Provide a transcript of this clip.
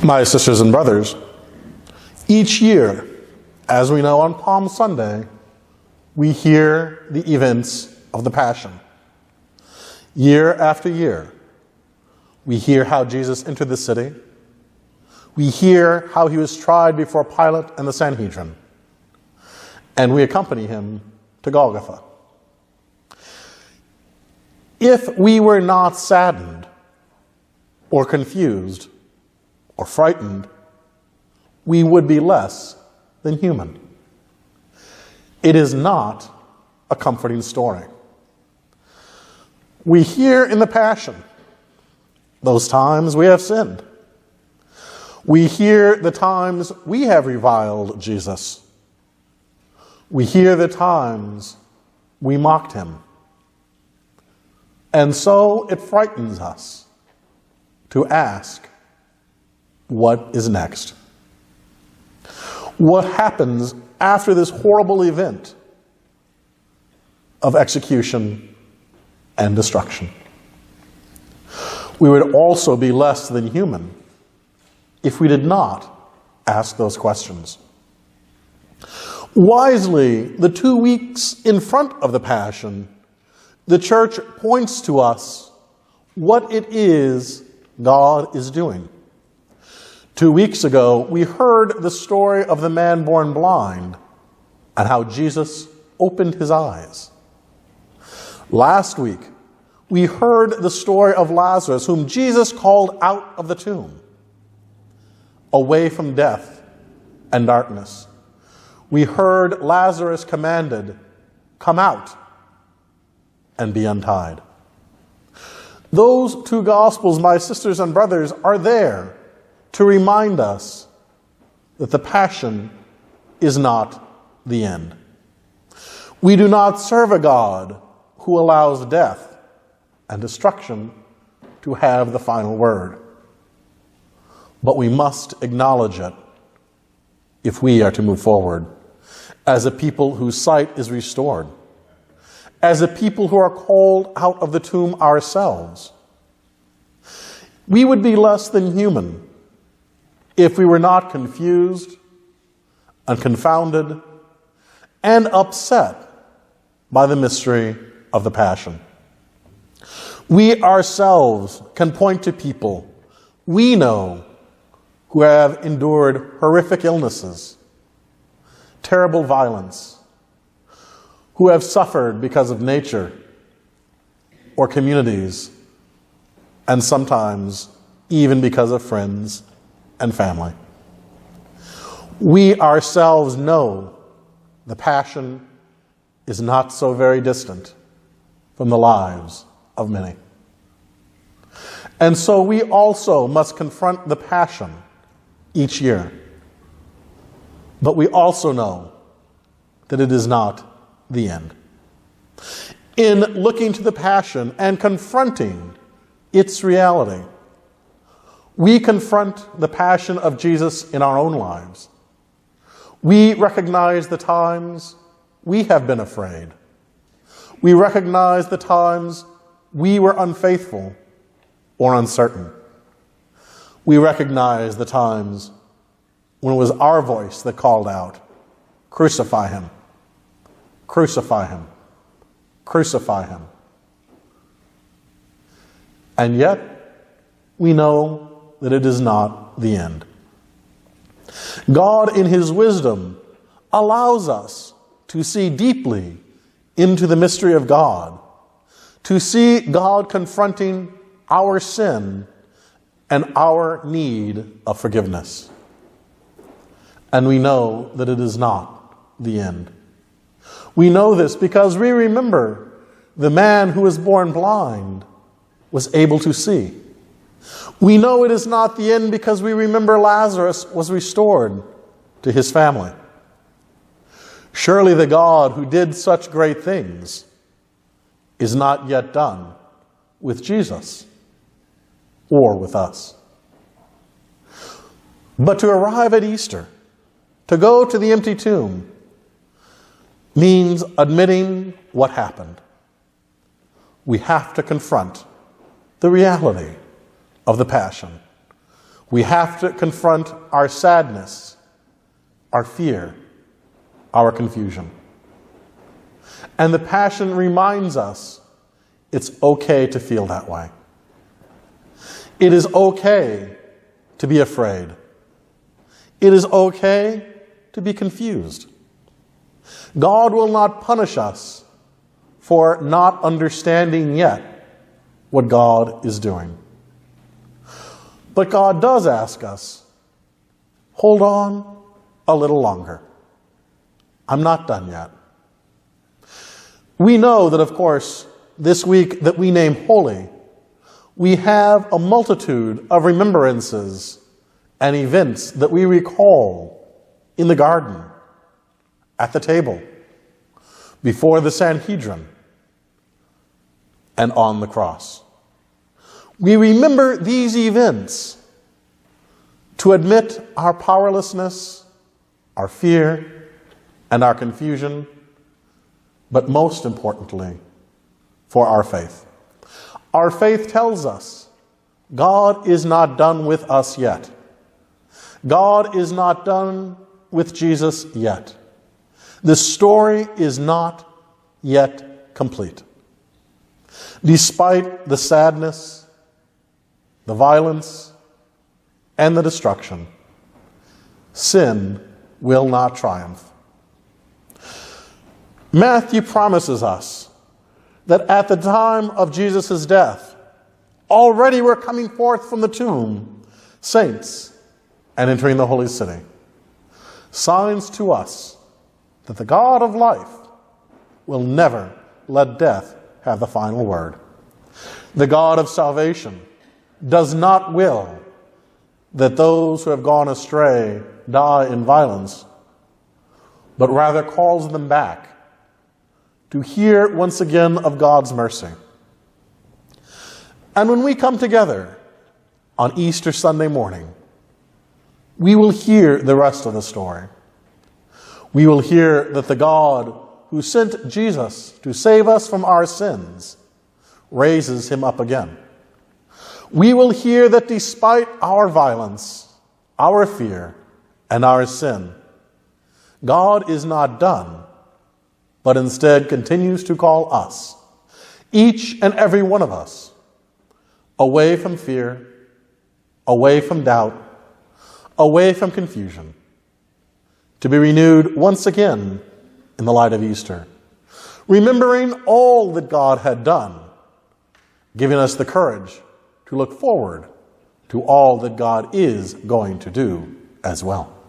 My sisters and brothers, each year, as we know on Palm Sunday, we hear the events of the Passion. Year after year, we hear how Jesus entered the city. We hear how he was tried before Pilate and the Sanhedrin. And we accompany him to Golgotha. If we were not saddened or confused or frightened, we would be less than human. It is not a comforting story. We hear in the Passion those times we have sinned. We hear the times we have reviled Jesus. We hear the times we mocked him. And so it frightens us to ask, what is next? What happens after this horrible event of execution and destruction? We would also be less than human if we did not ask those questions. Wisely, the 2 weeks in front of the Passion, the Church points to us what it is God is doing. 2 weeks ago, we heard the story of the man born blind and how Jesus opened his eyes. Last week, we heard the story of Lazarus, whom Jesus called out of the tomb, away from death and darkness. We heard Lazarus commanded, "Come out and be untied." Those 2 Gospels, my sisters and brothers, are there to remind us that the Passion is not the end. We do not serve a God who allows death and destruction to have the final word. But we must acknowledge it if we are to move forward as a people whose sight is restored, as a people who are called out of the tomb ourselves. We would be less than human if we were not confused and confounded and upset by the mystery of the Passion. We ourselves can point to people we know who have endured horrific illnesses, terrible violence, who have suffered because of nature or communities, and sometimes even because of friends and family. We ourselves know the Passion is not so very distant from the lives of many. And so we also must confront the Passion each year. But we also know that it is not the end. In looking to the Passion and confronting its reality, we confront the Passion of Jesus in our own lives. We recognize the times we have been afraid. We recognize the times we were unfaithful or uncertain. We recognize the times when it was our voice that called out, "Crucify him, crucify him, crucify him." And yet, we know that it is not the end. God, in his wisdom, allows us to see deeply into the mystery of God, to see God confronting our sin and our need of forgiveness. And we know that it is not the end. We know this because we remember the man who was born blind was able to see. We know it is not the end because we remember Lazarus was restored to his family. Surely the God who did such great things is not yet done with Jesus or with us. But to arrive at Easter, to go to the empty tomb, means admitting what happened. We have to confront the reality of the Passion. We have to confront our sadness, our fear, our confusion. And the Passion reminds us it's okay to feel that way. It is okay to be afraid. It is okay to be confused. God will not punish us for not understanding yet what God is doing. But God does ask us, hold on a little longer. I'm not done yet. We know that, of course, this week that we name holy, we have a multitude of remembrances and events that we recall in the garden, at the table, before the Sanhedrin, and on the cross. We remember these events to admit our powerlessness, our fear, and our confusion, but most importantly, for our faith. Our faith tells us God is not done with us yet. God is not done with Jesus yet. The story is not yet complete. Despite the sadness, the violence, and the destruction, sin will not triumph. Matthew promises us that at the time of Jesus' death, already were coming forth from the tomb saints and entering the holy city. Signs to us that the God of life will never let death have the final word. The God of salvation does not will that those who have gone astray die in violence, but rather calls them back to hear once again of God's mercy. And when we come together on Easter Sunday morning, we will hear the rest of the story. We will hear that the God who sent Jesus to save us from our sins raises him up again. We will hear that despite our violence, our fear, and our sin, God is not done, but instead continues to call us, each and every one of us, away from fear, away from doubt, away from confusion, to be renewed once again in the light of Easter, remembering all that God had done, giving us the courage to look forward to all that God is going to do as well.